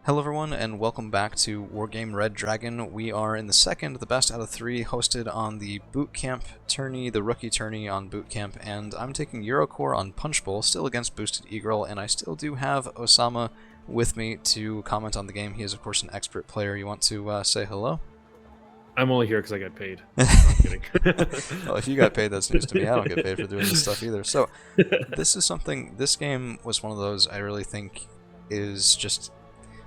Hello everyone, and welcome back to Wargame Red Dragon. We are in the second, the best out of three, hosted on the Boot Camp tourney, the rookie tourney on Boot Camp, and I'm taking Eurocore on Punch Bowl, still against Boosted Eagle, and I still do have Osama with me to comment on the game. He is, of course, an expert player. You want to say hello? I'm only here because I got paid. No, I'm kidding. Well, if you got paid, that's news to me. I don't get paid for doing this stuff either. So, this game was one of those I really think is just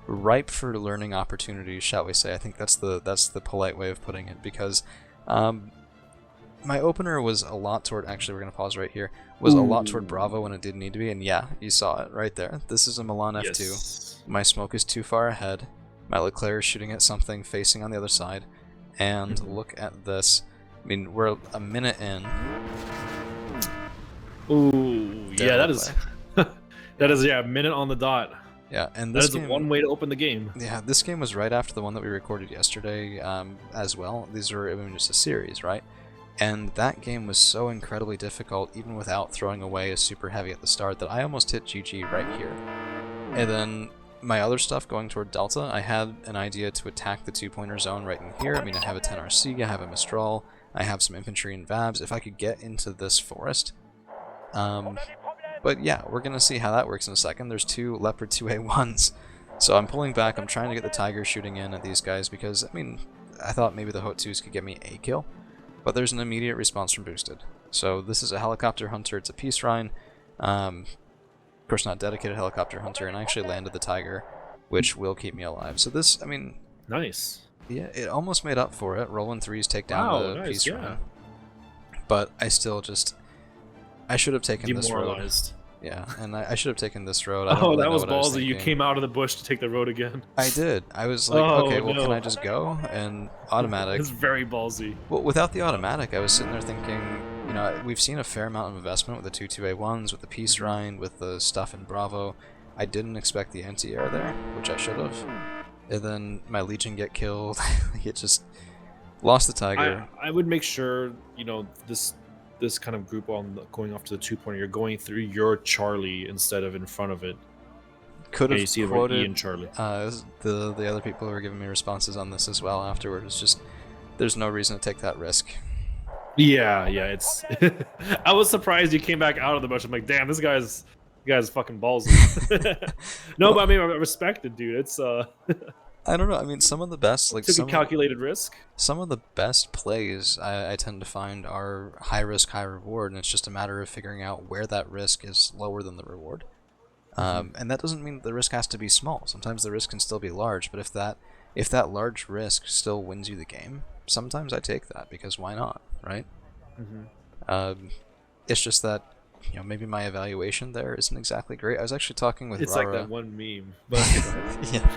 ripe for learning opportunities, shall we say. I think that's the polite way of putting it, because my opener was a lot toward, actually we're going to pause right here, was a lot toward Bravo when it didn't need to be, and yeah, you saw it right there. This is a Milan F2. Yes. My My smoke is too far ahead. My Leclerc is shooting at something facing on the other side, and look at this. I mean, we're a minute in. Ooh, yeah, that is a minute on the dot. Yeah, and That this is game, one way to open the game. yeah, this game was right after the one that we recorded yesterday as well. These were, I mean, just a series, right? And that game was so incredibly difficult, even without throwing away a super heavy at the start, that I almost hit GG right here. And then my other stuff going toward Delta, I had an idea to attack the two-pointer zone right in here. I mean, I have a 10RC, I have a Mistral, I have some infantry and Vabs. If I could get into this forest, but yeah, we're going to see how that works in a second. There's two Leopard 2A1s. So I'm pulling back. I'm trying to get the Tiger shooting in at these guys because, I mean, I thought maybe the Hot 2s could get me a kill. But there's an immediate response from Boosted. So this is a Helicopter Hunter. It's a Peace Rhine. Of course, not dedicated Helicopter Hunter. And I actually landed the Tiger, which will keep me alive. So this, I mean... Nice. Yeah, it almost made up for it. Rolling threes take down the nice, Peace yeah. Rhine. But I still just... I should have taken this road. Demoralized. Yeah, and I should have taken this road. I don't Oh, really that know was what I was ballsy. You thinking. came out of the bush to take the road again. I did. I was like, Oh, okay, well, no. can I just go? And automatic. It's very ballsy. Well, without the automatic, I was sitting there thinking, you know, we've seen a fair amount of investment with the 2-2A1s, with the Peace Rhine, with the stuff in Bravo. I didn't expect the anti-air there, which I should have. And then my Legion get killed. It just lost the Tiger. I would make sure, you know, this kind of group on going off to the two-pointer, you're going through your Charlie instead of in front of it. Could Yeah, have you see quoted Ian Charlie. the other people who were giving me responses on this as well afterward. It's just, there's no reason to take that risk. Yeah, it's. I was surprised you came back out of the bush. I'm like, damn, this guy's fucking ballsy. No, but I mean, I respect it, dude. It's I don't know. I mean, some of the best, like took a calculated risk. some of the best plays I tend to find are high risk, high reward, and it's just a matter of figuring out where that risk is lower than the reward. And that doesn't mean the risk has to be small. Sometimes the risk can still be large, but if that large risk still wins you the game, sometimes I take that, because why not, right? It's just that, you know, maybe my evaluation there isn't exactly great. I was actually talking with It's Rara. like that one meme. But Yeah.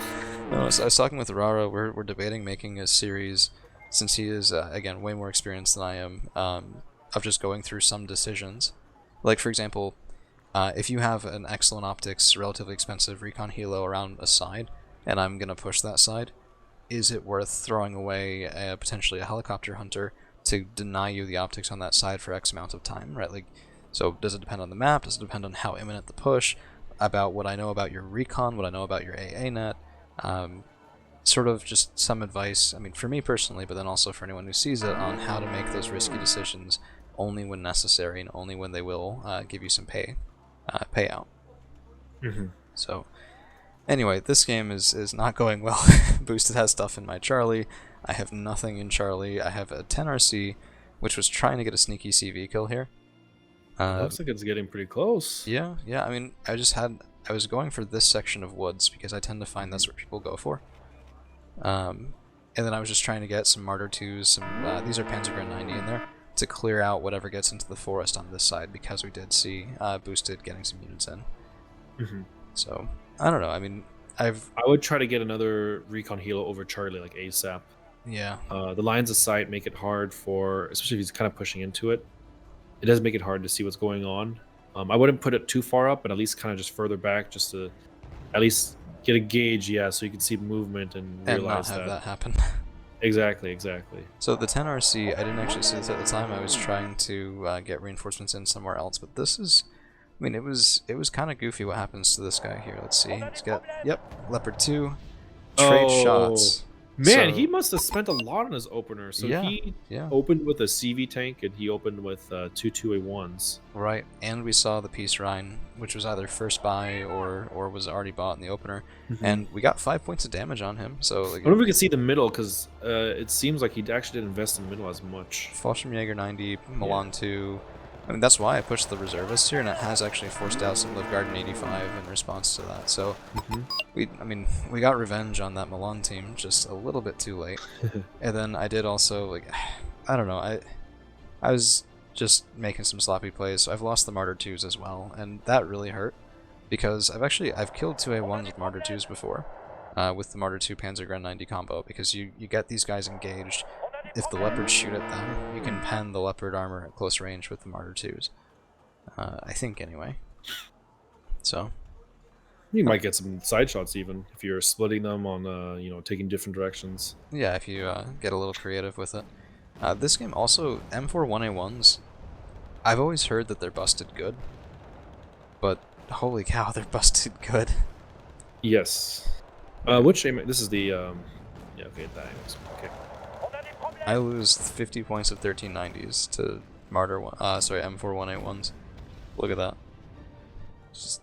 No, so I was talking with Rara. We're debating making a series, since he is, again, way more experienced than I am, of just going through some decisions. Like, for example, if you have an excellent optics, relatively expensive recon helo around a side, and I'm going to push that side, is it worth throwing away potentially a helicopter hunter to deny you the optics on that side for X amount of time, right? Like, so does it depend on the map? Does it depend on how imminent the push? About what I know about your recon, what I know about your AA net? Sort of just some advice, I mean, for me personally, but then also for anyone who sees it, on how to make those risky decisions only when necessary and only when they will give you some payout. So, anyway, this game is not going well. Boosted has stuff in my Charlie. I have nothing in Charlie. I have a 10RC, which was trying to get a sneaky CV kill here. looks like it's getting pretty close. Yeah. I mean, I was going for this section of woods because I tend to find that's what people go for. And then I was just trying to get some Martyr 2s, some these are Panzergren 90 in there, to clear out whatever gets into the forest on this side, because we did see Boosted getting some units in. So, I don't know. I mean, I would try to get another recon helo over Charlie, like ASAP. Yeah. The lines of sight make it hard for, especially if he's kind of pushing into it. It does make it hard to see what's going on. I wouldn't put it too far up, but at least kind of just further back, just to at least get a gauge, so you can see movement and realize not have that happen. Exactly. So the 10RC, I didn't actually see this at the time. I was trying to get reinforcements in somewhere else, but this is, I mean, it was kind of goofy what happens to this guy here. Let's see. Let's get, yep, Leopard 2. trade Oh, shots. man, So he must have spent a lot on his opener. So yeah, he yeah, opened with a CV tank and he opened with two 2A1s. right. And we saw the piece Rhine, which was either first buy or was already bought in the opener, and we got 5 points of damage on him. So I like, wonder if we can see the middle because it seems like he actually didn't invest in the middle as much. Fallschirmjäger 90, Milan 2. I mean, that's why I pushed the reservists here, and it has actually forced out some Livgarden 85 in response to that. So we got revenge on that Milan team just a little bit too late. And then I did also, like, I don't know, I was just making some sloppy plays, so I've lost the Martyr 2s as well, and that really hurt, because I've killed 2A1s with Martyr 2s before, with the Martyr 2 Panzergren 90 combo, because you get these guys engaged. If the Leopards shoot at them, you can pen the Leopard armor at close range with the Martyr 2s. I think, anyway. So You might get some side shots even if you're splitting them on, taking different directions. yeah, if you get a little creative with it. This game also, M4 1A1s, I've always heard that they're busted good, but holy cow, they're busted good. Yes. Which aim? This is the yeah. Okay, that aim. Okay. I lose 50 points of 1390s to Martyr M4 1A1s. Look at that. Just,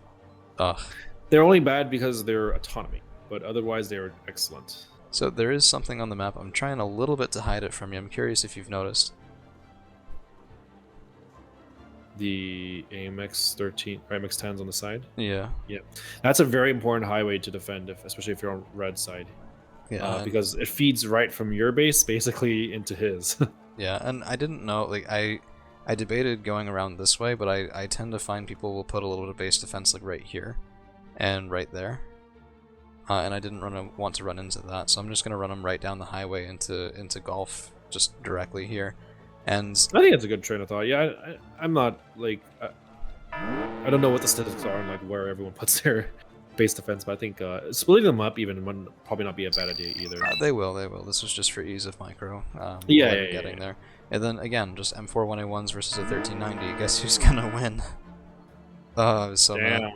ugh. They're only bad because they're autonomy, but otherwise they're excellent. So there is something on the map. I'm trying a little bit to hide it from you. I'm curious if you've noticed. The AMX 13 or AMX 10s on the side. Yeah. Yeah, that's a very important highway to defend, especially if you're on red side. Yeah. Because it feeds right from your base basically into his. Yeah, and I didn't know, like, I debated going around this way, but I tend to find people will put a little bit of base defense, like, right here and right there. And I didn't want to run into that, so I'm just going to run them right down the highway into Gulf, just directly here. And I think that's a good train of thought. Yeah, I'm not, like... I don't know what the statistics are and, like, where everyone puts their base defense, but I think splitting them up even would probably not be a bad idea either. They will. This was just for ease of micro. Getting there. And then, again, just M4 1A1s versus a 1390. Guess who's going to win? Oh, I was so mad.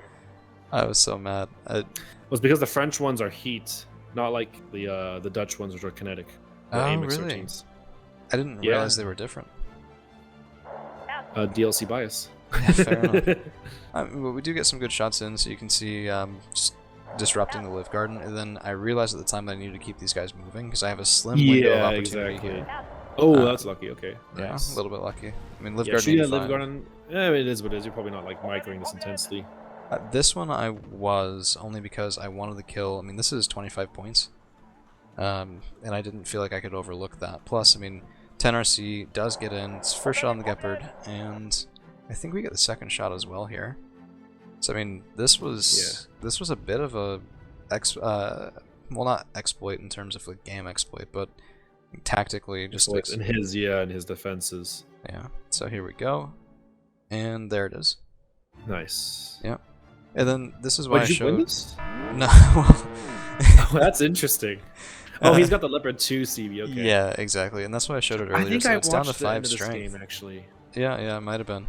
I was so mad. Well, it's because the French ones are heat, not like the Dutch ones, which are kinetic. The AMX really? 13s. I didn't realize they were different. DLC bias. Yeah, fair enough. Well, we do get some good shots in, so you can see just disrupting the Live Garden, and then I realized at the time that I needed to keep these guys moving, because I have a slim window of opportunity here. Oh, that's lucky, okay. Yeah, Nice. a little bit lucky. I mean, Live Yeah, Garden 85. Live Garden, it is what it is. You're probably not like microing this intensely. This one I was, only because I wanted the kill. I mean, this is 25 points, and I didn't feel like I could overlook that. Plus, I mean, 10RC does get in. It's first shot on the Gepard, and I think we get the second shot as well here. So I mean, this was a bit of a well, not exploit in terms of like game exploit, but tactically just in his defenses. Yeah. So here we go, and there it is. Nice. Yeah. And then this is why I did you showed. win this? No. Well, oh, that's interesting. Oh, he's got the Leopard 2 CB. Okay. Yeah, exactly, and that's why I showed it earlier. I think so I it's down to watched 5 this strength. game actually. Yeah, it might have been.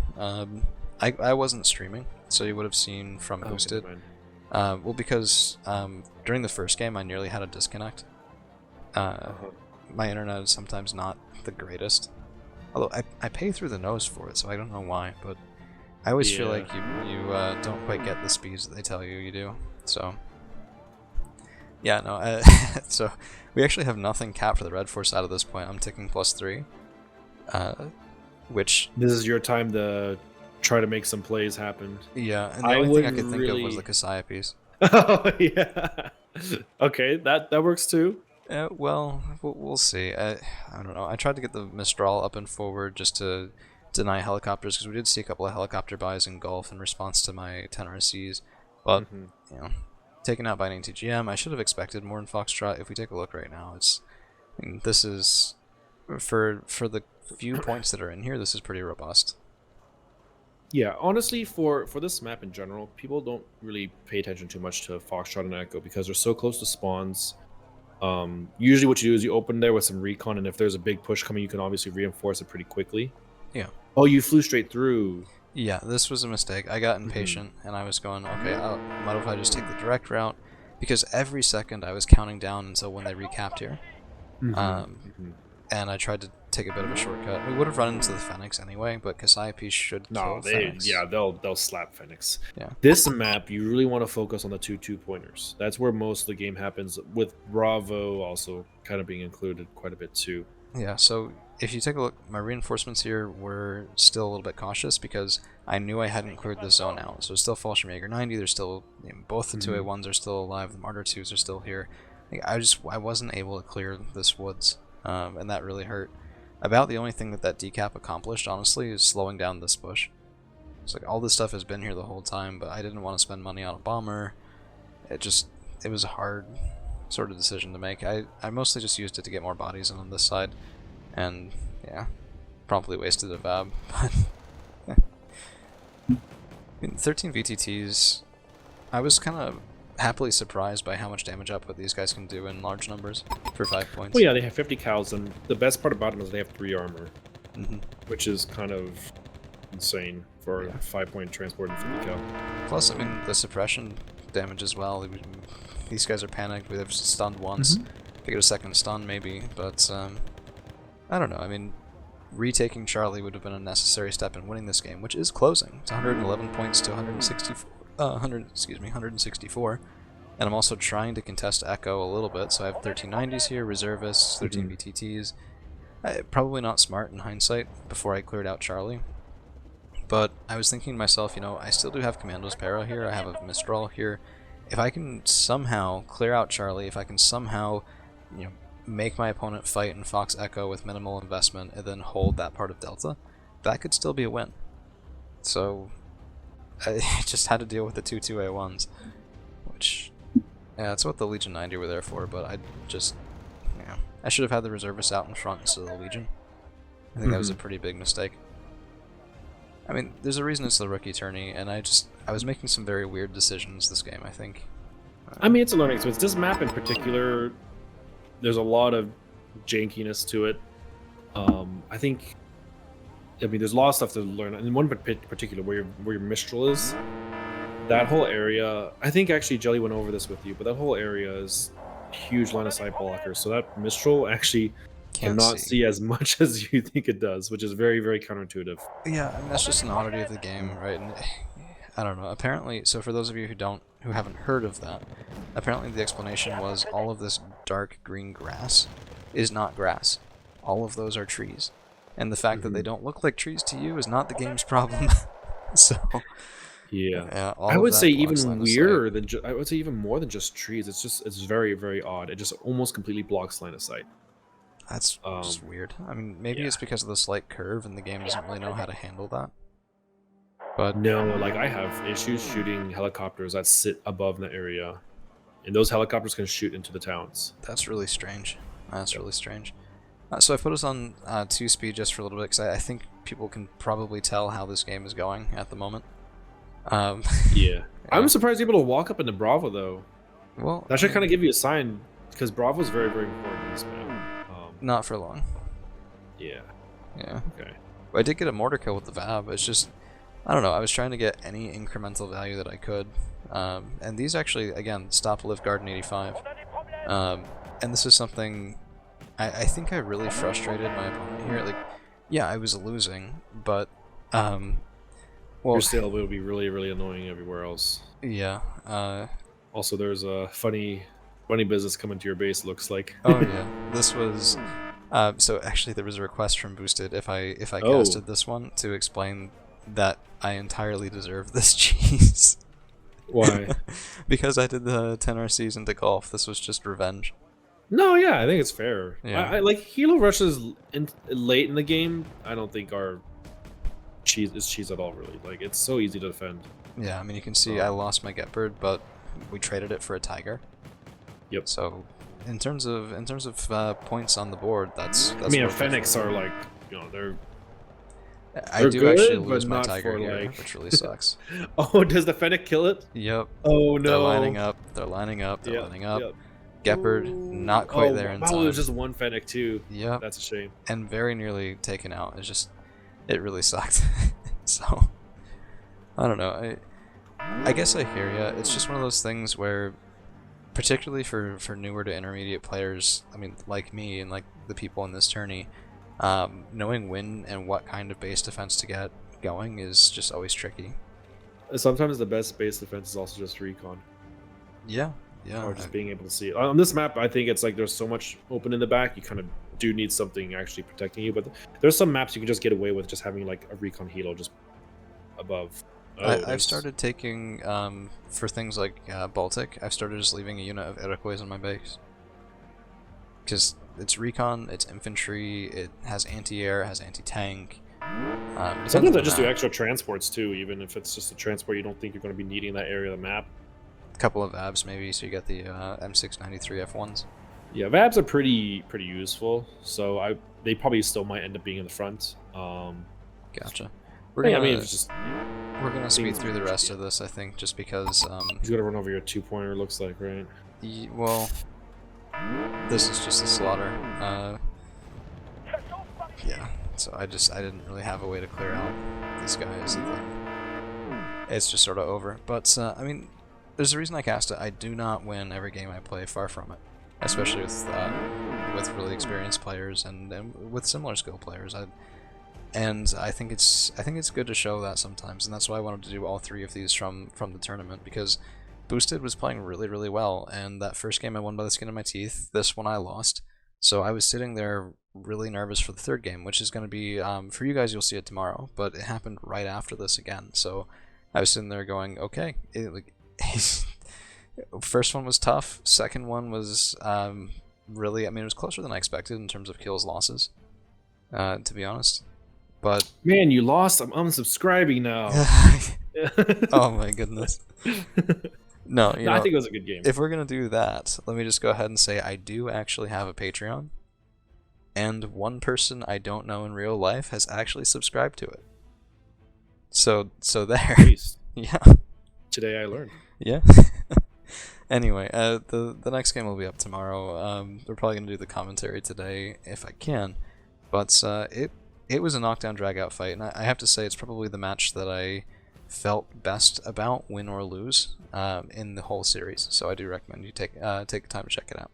I wasn't streaming, so you would have seen from boosted. Okay, Well, because during the first game, I nearly had a disconnect. My internet is sometimes not the greatest. Although I pay through the nose for it, so I don't know why, but I always feel like you don't quite get the speeds that they tell you do. So yeah, no. So we actually have nothing capped for the red force out of this point. I'm ticking +3, which this is your time to try to make some plays happen. Yeah, and the only thing I could think of was the Kasaya piece. Oh yeah. Okay, that works too. Well, we'll see. I don't know. I tried to get the Mistral up and forward just to deny helicopters, because we did see a couple of helicopter buys in Gulf in response to my 10RCs. But, you know, taken out by an ATGM, I should have expected more in Foxtrot. If we take a look right now, I mean, this is, for the few points that are in here, this is pretty robust. Yeah, honestly, for this map in general, people don't really pay attention too much to Foxtrot and Echo because they're so close to spawns. Usually what you do is you open there with some recon, and if there's a big push coming, you can obviously reinforce it pretty quickly. Yeah. Oh, you flew straight through. Yeah, this was a mistake. I got impatient, and I was going, okay, might if I just take the direct route? because every second I was counting down until when they recapped here. Mm-hmm. Um, and I tried to take a bit of a shortcut. We would have run into the Fenix anyway, but Cassiope should No, kill Fenix. they'll slap Phoenix. Yeah. This map, you really want to focus on the 2-2-pointers. That's where most of the game happens, with Bravo also kind of being included quite a bit too. Yeah, so if you take a look, my reinforcements here were still a little bit cautious because I knew I hadn't cleared the zone out. So still Fallschirmjäger 90, there's still, both the 2A1s are still alive, the Martyr 2s are still here. Like, I wasn't able to clear this woods, and that really hurt. About the only thing that decap accomplished, honestly, is slowing down this bush. It's like all this stuff has been here the whole time, but I didn't want to spend money on a bomber. It was a hard sort of decision to make. I mostly just used it to get more bodies in on this side, and yeah, promptly wasted a VAB. But I mean, 13 VTTs, I was kind of happily surprised by how much damage output these guys can do in large numbers for 5 points. Well, yeah, they have 50 cows, and the best part about them is they have 3 armor, which is kind of insane for a 5-point transport and 50 cal. Plus, I mean, the suppression damage as well. These guys are panicked. They've stunned once. If they get a second stun, maybe, but I don't know. I mean, retaking Charlie would have been a necessary step in winning this game, which is closing. It's 111 points to 164. And I'm also trying to contest Echo a little bit, so I have 1390s here, reservists, 13 BTTs. Probably not smart in hindsight before I cleared out Charlie. But I was thinking to myself, I still do have Commandos Para here, I have a Mistral here. If I can somehow clear out Charlie, if I can somehow, make my opponent fight in Fox Echo with minimal investment and then hold that part of Delta, that could still be a win. So I just had to deal with the 2-2A1s, which, yeah, that's what the Legion 90 were there for, but I just, I should have had the reservists out in front instead of the Legion. I think that was a pretty big mistake. I mean, there's a reason it's the rookie tourney, and I was making some very weird decisions this game, I think. I mean, it's a learning experience. This map in particular, there's a lot of jankiness to it. I mean, there's a lot of stuff to learn. In one particular, where your Mistral is, that whole area, I think actually Jelly went over this with you, but that whole area is huge line of sight blockers. So that Mistral actually cannot see as much as you think it does, which is very, very counterintuitive. Yeah, I mean, that's just an oddity of the game, right? And I don't know. Apparently, so for those of you who haven't heard of that, apparently the explanation was all of this dark green grass is not grass. All of those are trees. And the fact that they don't look like trees to you is not the game's problem. So yeah, I would say even weirder than I would say even more than just trees. It's very, very odd. It just almost completely blocks line of sight. That's just weird. I mean, maybe it's because of the slight curve and the game doesn't really know how to handle that. But no, like I have issues shooting helicopters that sit above the area, and those helicopters can shoot into the towns. That's really strange. That's really strange. So I put us on 2-speed just for a little bit because I think people can probably tell how this game is going at the moment. Yeah. I'm surprised you're able to walk up into Bravo though. Well, that should kind of give you a sign, because Bravo is very, very important in this map. Not for long. Yeah. Yeah. Okay. But I did get a mortar kill with the VAB. It's just, I don't know. I was trying to get any incremental value that I could. And these actually, again, stop live guard in 85. And this is something I think I really frustrated my opponent here. Like, yeah, I was losing, but well, your sale will be really, really annoying everywhere else. Yeah. Also, there's a funny business coming to your base. Looks like. Oh yeah, this was. So actually, there was a request from Boosted if I casted this one to explain that I entirely deserve this cheese. Why? Because I did the 10 RCs into golf. This was just revenge. No, yeah, I think it's fair. Yeah. I like helo rushes late in the game. I don't think are cheese at all, really. Like, it's so easy to defend. Yeah, I mean, you can see I lost my Getbird, but we traded it for a Tiger. Yep. So, in terms of points on the board, that's I mean, Fenix are like, they're I do good, actually lose my not Tiger for, here, like... which really sucks. Oh, does the Fennec kill it? Yep. Oh no. They're lining up. They're lining up. They're lining up. Yep. Gepard not quite there in time. Oh, there's just one Fennec too. Yep. That's a shame. And very nearly taken out. It's just, it really sucked. So, I don't know. I guess I hear ya. It's just one of those things where particularly for newer to intermediate players, I mean, like me and like the people in this tourney, knowing when and what kind of base defense to get going is just always tricky. Sometimes the best base defense is also just recon, Yeah, yeah. or just being able to see it. On this map, I think it's like there's so much open in the back, you kind of do need something actually protecting you. But there's some maps you can just get away with just having like a recon helo just above. I've started taking, for things like Baltic, I've started just leaving a unit of Iroquois on my base. Because it's recon, it's infantry, it has anti-air, it has anti-tank. Sometimes I just do extra transports too, even if it's just a transport you don't think you're going to be needing that area of the map. A couple of ABs maybe, so you get the M693 F1s. Yeah, VABs are pretty useful, so they probably still might end up being in the front. Gotcha. We're gonna speed through the rest of this, I think, just because. He's gonna run over your 2-pointer. Looks like, right? Well, this is just a slaughter. Yeah. So I didn't really have a way to clear out these guys. It's just sort of over. But I mean, there's a reason I cast it. I do not win every game I play. Far from it. Especially with really experienced players and with similar skill players. I think it's good to show that sometimes, and that's why I wanted to do all three of these from the tournament, because Boosted was playing really well, and that first game I won by the skin of my teeth. This one I lost, so I was sitting there really nervous for the third game, which is going to be for you guys. You'll see it tomorrow, but it happened right after this again. So I was sitting there going, okay, first one was tough. Second one was really, I mean, it was closer than I expected in terms of kills losses, to be honest. But man, you lost. I'm unsubscribing now. Oh my goodness. No, I think it was a good game. If we're gonna do that, let me just go ahead and say I do actually have a Patreon, and one person I don't know in real life has actually subscribed to it. So there. Yeah. Today I learned. Yeah. Anyway, the next game will be up tomorrow. We're probably gonna do the commentary today if I can, but it was a knockdown drag-out fight, and I have to say it's probably the match that I felt best about, win or lose, in the whole series. So I do recommend you take the time to check it out.